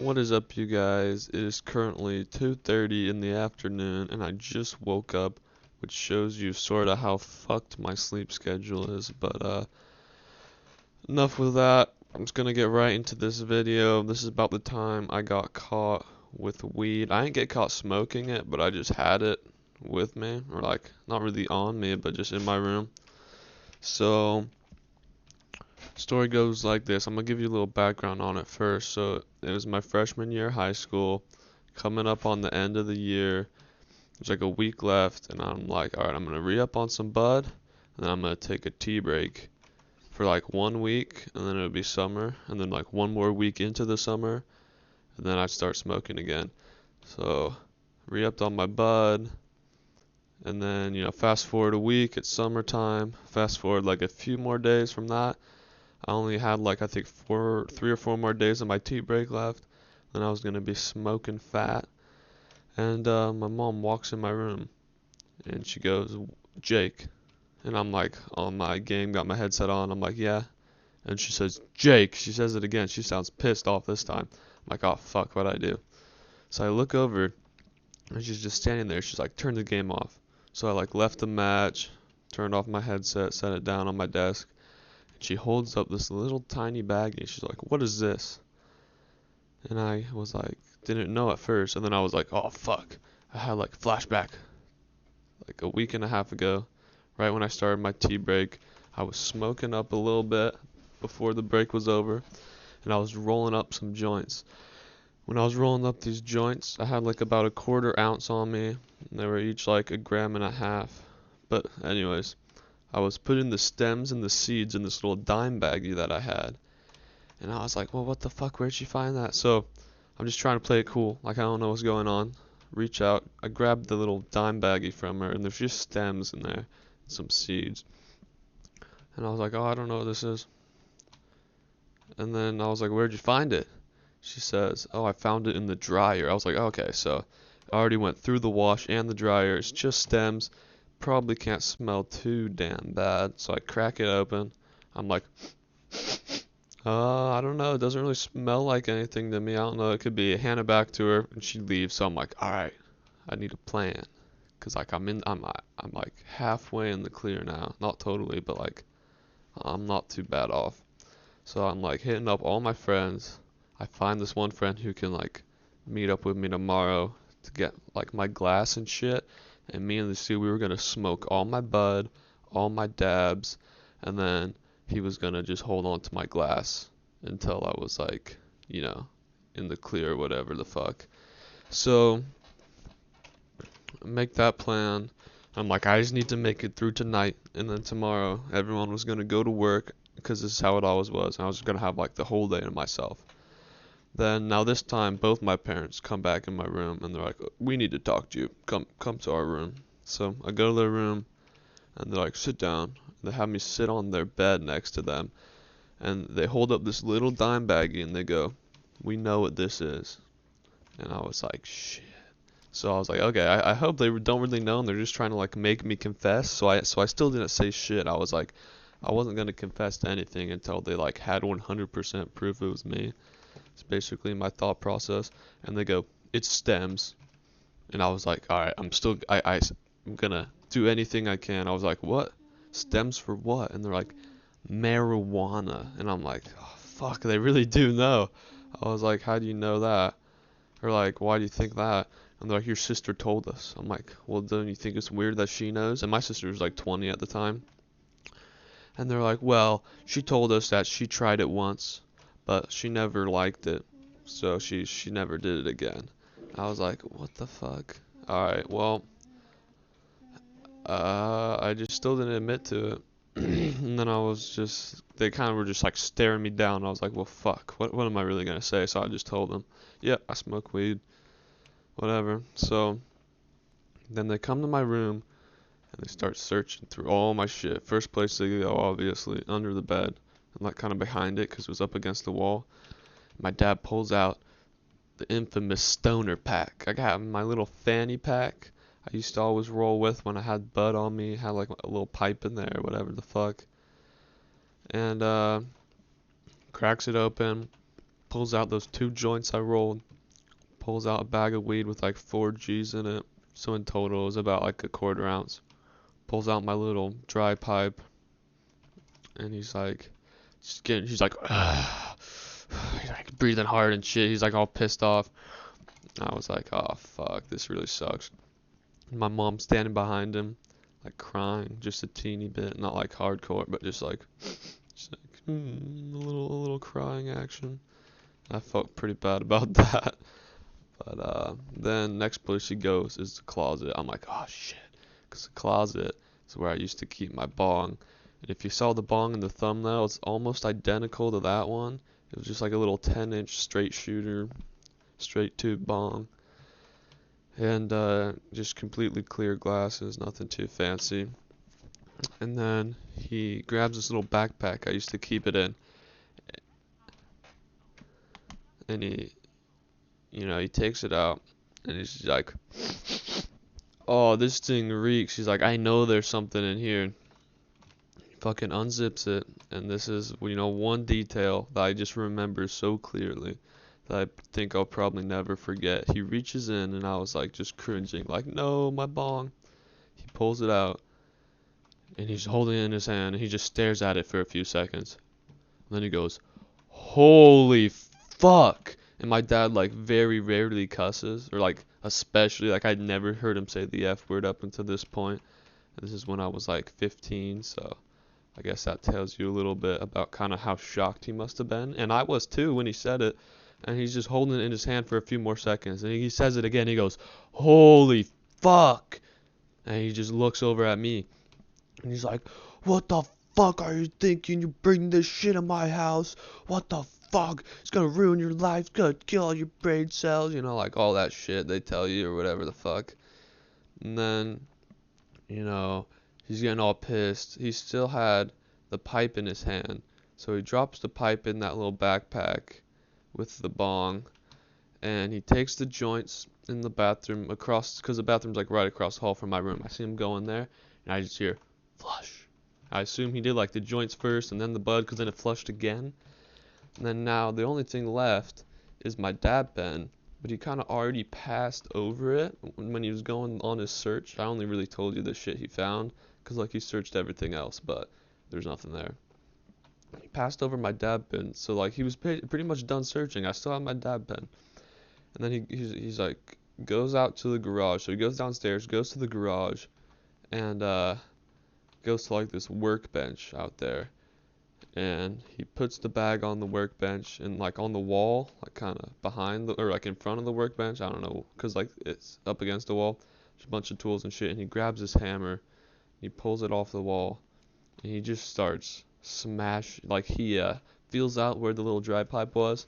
What is up, you guys? It is currently 2:30 in the afternoon, and I just woke up, which shows you sort of how fucked my sleep schedule is. But enough with that. I'm just gonna get right into this video. This is about the time I got caught with weed. I didn't get caught smoking it, but I just had it with me, or like not really on me, but just in my room. So story goes like this. I'm gonna give you a little background on it first. So it was my freshman year of high school, coming up on the end of the year. There's like a week left, and I'm like, all right, I'm gonna re-up on some bud, and then I'm gonna take a tea break for like 1 week, and then it'll be summer, and then like one more week into the summer, and then I start smoking again. So re-upped on my bud, and then fast forward a week, it's summertime. Fast forward like a few more days from that. I only had like I think 3 or 4 more days of my tea break left. Then I was gonna be smoking fat. And my mom walks in my room and she goes, "Jake." And I'm like on my game, got my headset on. I'm like, "Yeah." And she says, "Jake." She says it again. She sounds pissed off this time. I'm like, "Oh fuck, what'd I do?" So I look over and she's just standing there. She's like, "Turn the game off." So I like left the match, turned off my headset, set it down on my desk. She holds up this little tiny baggie. She's like, "What is this?" And I was like, didn't know at first. And then I was like, "Oh, fuck." I had like flashback like a week and a half ago, right when I started my tea break. I was smoking up a little bit before the break was over, and I was rolling up some joints. When I was rolling up these joints, I had like about a quarter ounce on me, and they were each like a gram and a half. But anyways, I was putting the stems and the seeds in this little dime baggie that I had. And I was like, well, what the fuck? Where'd she find that? So I'm just trying to play it cool. Like, I don't know what's going on. Reach out. I grabbed the little dime baggie from her, and there's just stems in there, and some seeds. And I was like, oh, I don't know what this is. And then I was like, where'd you find it? She says, oh, I found it in the dryer. I was like, okay, so I already went through the wash and the dryer. It's just stems. Probably can't smell too damn bad. So I crack it open. I'm like, I don't know. It doesn't really smell like anything to me. I don't know. It could be. I hand it back to her, and she leaves. So I'm like, all right, I need a plan, cause like I'm like halfway in the clear now. Not totally, but like I'm not too bad off. So I'm like hitting up all my friends. I find this one friend who can like meet up with me tomorrow to get like my glass and shit. And me and the dude, we were gonna smoke all my bud, all my dabs, and then he was gonna just hold on to my glass until I was like, in the clear or whatever the fuck. So make that plan. I'm like, I just need to make it through tonight, and then tomorrow everyone was gonna go to work because this is how it always was. And I was gonna have like the whole day to myself. Then now this time both my parents come back in my room and they're like, "We need to talk to you. Come to our room." So I go to their room and they're like, "Sit down." They have me sit on their bed next to them, and they hold up this little dime baggie and they go, "We know what this is." And I was like, "Shit." So I was like, "Okay, I hope they don't really know and they're just trying to like make me confess." So I still didn't say shit. I was like, I wasn't gonna confess to anything until they like had 100% proof it was me. It's basically my thought process. And they go, "It's stems." And I was like, all right, I'm gonna do anything I can. I was like, what? Stems for what? And they're like, marijuana. And I'm like, oh, fuck, they really do know. I was like, how do you know that? They're like, why do you think that? And they're like, your sister told us. I'm like, well, don't you think it's weird that she knows? And my sister was like 20 at the time. And they're like, well, she told us that she tried it once, but she never liked it, so she never did it again. I was like, what the fuck? Alright, well, I just still didn't admit to it. And then they kind of were just like staring me down. I was like, well, fuck, what am I really gonna say? So I just told them, yeah, I smoke weed, whatever. So then they come to my room and they start searching through all my shit. First place they go, obviously, under the bed, and like kind of behind it because it was up against the wall. My dad pulls out the infamous stoner pack. I got my little fanny pack I used to always roll with when I had bud on me. Had like a little pipe in there, whatever the fuck. And cracks it open. pulls out those 2 joints I rolled, pulls out a bag of weed with like 4 G's in it, so in total it was about like a quarter ounce. Pulls out my little dry pipe, and he's like, he's like breathing hard and shit. He's like all pissed off. I was like, oh fuck, this really sucks. My mom's standing behind him, like crying, just a teeny bit, not like hardcore, but just like a little crying action. I felt pretty bad about that. But then next place she goes is the closet. I'm like, oh shit, because the closet is where I used to keep my bong. And if you saw the bong in the thumbnail, it's almost identical to that one. It was just like a little 10-inch straight shooter, straight tube bong. And just completely clear glasses, nothing too fancy. And then he grabs this little backpack I used to keep it in, and he takes it out, and he's like, oh, this thing reeks. He's like, I know there's something in here. He fucking unzips it, and this is, one detail that I just remember so clearly that I think I'll probably never forget. He reaches in, and I was like, just cringing, like, no, my bong. He pulls it out, and he's holding it in his hand, and he just stares at it for a few seconds. And then he goes, holy fuck. And my dad, like, very rarely cusses, or, like, especially, like, I'd never heard him say the F word up until this point. And this is when I was, like, 15, so I guess that tells you a little bit about kind of how shocked he must have been. And I was, too, when he said it. And he's just holding it in his hand for a few more seconds. And he says it again. He goes, holy fuck. And he just looks over at me. And he's like, what the fuck are you thinking? You bring this shit in my house? What the fuck? It's gonna ruin your life. It's gonna kill all your brain cells. Like all that shit they tell you or whatever the fuck. And then, he's getting all pissed. He still had the pipe in his hand. So he drops the pipe in that little backpack with the bong. And he takes the joints in the bathroom across, because the bathroom's like right across the hall from my room. I see him go in there, and I just hear, flush. I assume he did like the joints first and then the bud, because then it flushed again. And then now the only thing left is my dab pen, but he kind of already passed over it when he was going on his search. I only really told you the shit he found, because like he searched everything else, but there's nothing there. He passed over my dab pen, so like he was pretty much done searching. I still have my dab pen. And then he's like, goes out to the garage. So he goes downstairs, goes to the garage, and goes to like this workbench out there. And he puts the bag on the workbench and like on the wall, like kind of behind or like in front of the workbench. I don't know, cause like it's up against the wall. There's a bunch of tools and shit. And he grabs his hammer, he pulls it off the wall, and he just starts like he feels out where the little dry pipe was.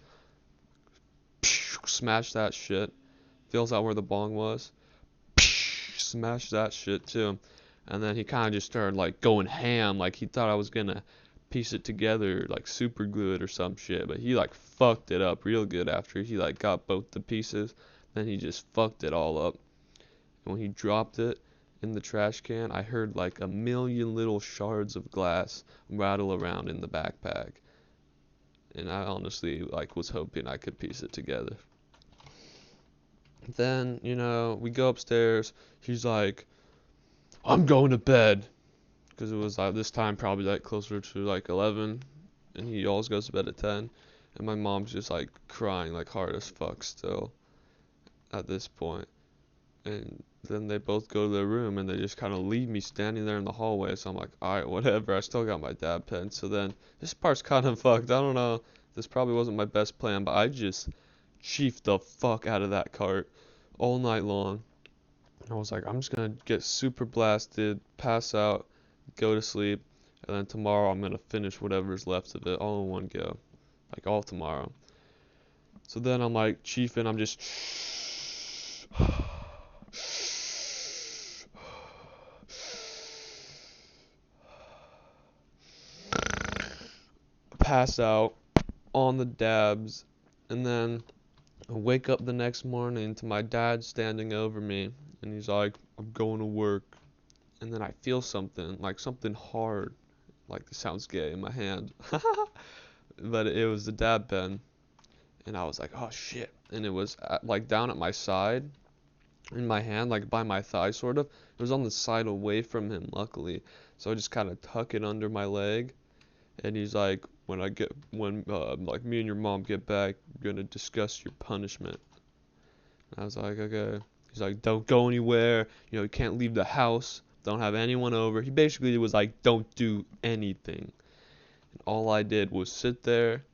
Smash that shit. Feels out where the bong was. Smash that shit too. And then he kind of just started like going ham, like he thought I was gonna piece it together, like super glue or some shit. But he like fucked it up real good after he like got both the pieces. Then he just fucked it all up. And when he dropped it in the trash can, I heard like a million little shards of glass rattle around in the backpack. And I honestly like was hoping I could piece it together. Then, we go upstairs. He's like, I'm going to bed. Because it was this time probably like closer to like 11. And he always goes to bed at 10. And my mom's just like crying like hard as fuck still at this point. And then they both go to their room and they just kind of leave me standing there in the hallway. So I'm like, alright, whatever. I still got my dab pen. So then this part's kind of fucked. I don't know. This probably wasn't my best plan, but I just chiefed the fuck out of that cart all night long. I was like, I'm just gonna get super blasted, pass out, go to sleep, and then tomorrow I'm gonna finish whatever's left of it all in one go. Like all tomorrow. So then I'm like chiefing, I'm just pass out on the dabs, and then I wake up the next morning to my dad standing over me, and he's like, I'm going to work. And then I feel something, like something hard, like it sounds gay, in my hand. But it was the dab pen. and I was like, oh shit. And it was like down at my side, in my hand, like by my thigh, sort of. It was on the side away from him, luckily. So I just kind of tuck it under my leg, and he's like, when like me and your mom get back, we're gonna discuss your punishment. And I was like, okay. He's like, don't go anywhere. You can't leave the house. Don't have anyone over. He basically was like, don't do anything. And all I did was sit there,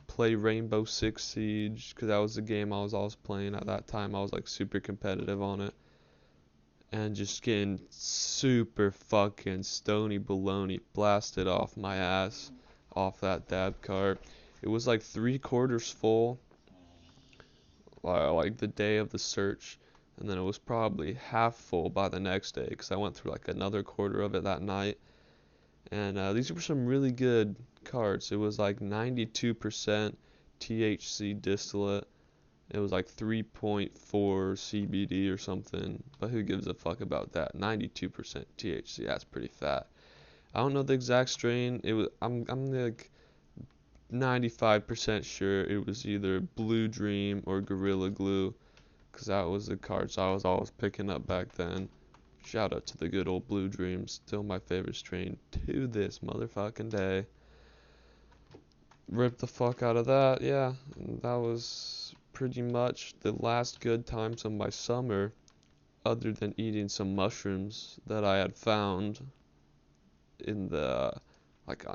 play Rainbow Six Siege, because that was the game I was always playing at that time. I was like super competitive on it, and just getting super fucking stony baloney blasted off my ass off that dab cart. It was like 3/4 full, like the day of the search, and then it was probably half full by the next day because I went through like another quarter of it that night. And these were some really good carts. It was like 92% THC distillate. It was like 3.4 CBD or something, but who gives a fuck about that? 92% THC, that's pretty fat. I don't know the exact strain. I'm like 95% sure it was either Blue Dream or Gorilla Glue, because that was the carts I was always picking up back then. Shout out to the good old Blue Dream, still my favorite strain to this motherfucking day. Ripped the fuck out of that, yeah. And that was pretty much the last good times of my summer, other than eating some mushrooms that I had found in the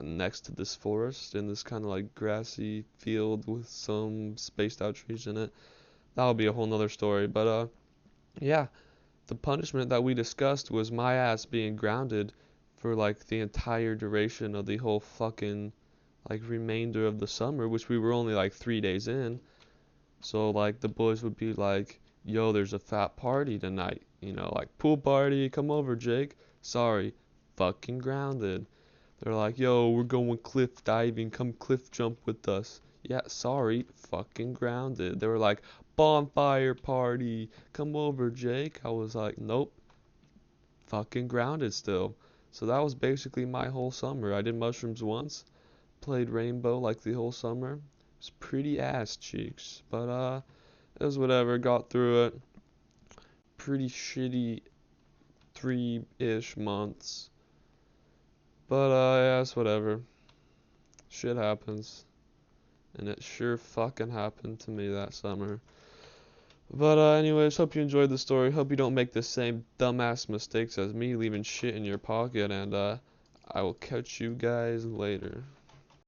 next to this forest in this kind of like grassy field with some spaced out trees in it. That'll be a whole nother story, but yeah, the punishment that we discussed was my ass being grounded for like the entire duration of the whole fucking like remainder of the summer, which we were only like 3 days in. So like the boys would be like, yo, there's a fat party tonight, like pool party, come over, Jake. Sorry, fucking grounded. They're like, yo, we're going cliff diving, come cliff jump with us. Yeah, sorry, fucking grounded. They were like, bonfire party, come over, Jake. I was like, nope, fucking grounded still. So that was basically my whole summer. I did mushrooms once, played Rainbow like the whole summer. It was pretty ass cheeks, but it was whatever, got through it. Pretty shitty 3-ish months. But yeah, it's whatever. Shit happens. And it sure fucking happened to me that summer. But anyways, hope you enjoyed the story. Hope you don't make the same dumbass mistakes as me, leaving shit in your pocket. And I will catch you guys later.